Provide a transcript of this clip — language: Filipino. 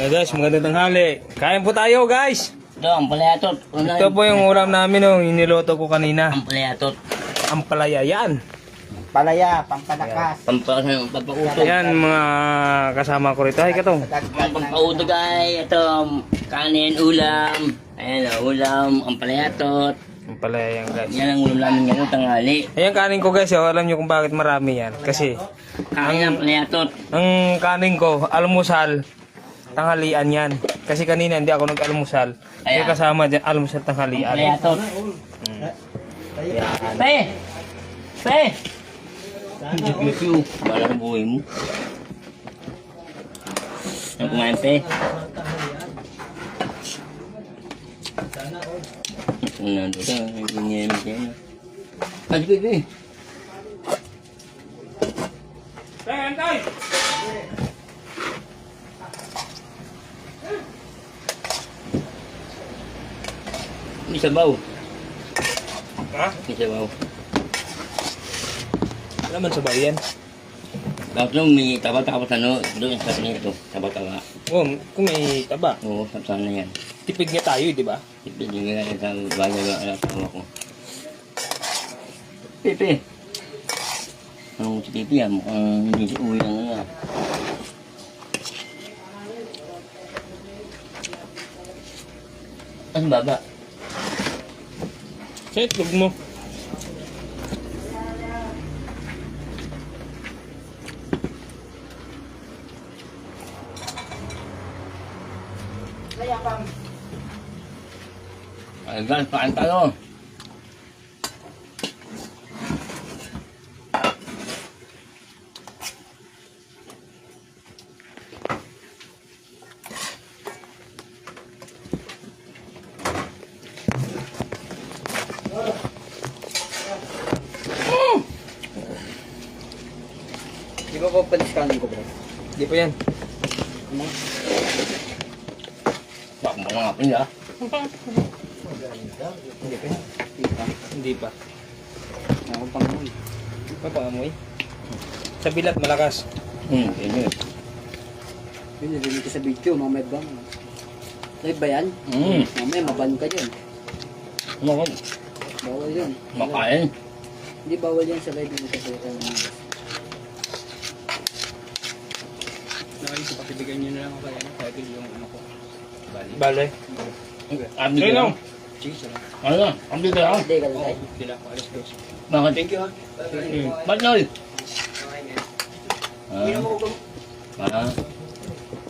Hey guys, magandang tanghali. Kain po tayo guys. Ito, ang palayatot. Ito po yung ulam namin oh, iniluto ko kanina. Ang palayatot. Ang palaya yan. Palaya, pampalakas. Pampautog. Yan mga kasama ko rito. Ay katong. Ang pampautog ay ito, kanin, ulam. Ayan o, ulam, ang palayatot. Ang palaya yan guys. Yan ang ulam namin ngayon, tanghali. Ayan kanin ko guys, oh. Alam nyo kung bakit marami yan. Kasi Kanin ang palayatot. ang kanin ko, almusal, tanghalian yan. Kasi kanina hindi ako nag-almusal. Kaya Ayan. kasama dyan, almusal Ang tanghalian. palayatot. Pe! Pe! Bala sa buhay mo. Ang kumain, pe. Nandun ka, ganyan mo dyan. Ay, pe. Tay, tay! May sabaw. Ha? May sabaw. Wala man sa bayan. Tapos nung may taba, tapos ano, doon sa kanya ito, taba-taba. Oh, kung may taba, Oo, saan na yan. tipid nga tayo, di ba? Tipid yung gano'n sa bagay ng anak ko. Pepe. Anong si Pepe yan? Mukhang hindi si uwi lang nga. Ang baba. Sa itlog mo. Ay, gal, paan tayo. Di ba po paliskanin ko bro? Di pa yan. Bak mo nga po niya. Hindi pa. Hindi pa. Hindi pa. Ako pang muli. Papangamoy. Sa bilat malakas. Yun. Yun, narinig ko sa video, mamaya ba? Live ba yan? Mamaya, maban ka dyan. Ano ko? Bawal yun. Makain. Hindi bawal yan sa live yung kasaya ng Nakaisip pakibigyan nyo na lang ako kaya kahit yung ano ko. Bale. Abdi Sige ka lang. lang. Ano na? Abdi ka lang. Hindi ka lang tayo. Sila ko alas dos. Bakit? Thank you ha. Ba't Noy? Ah.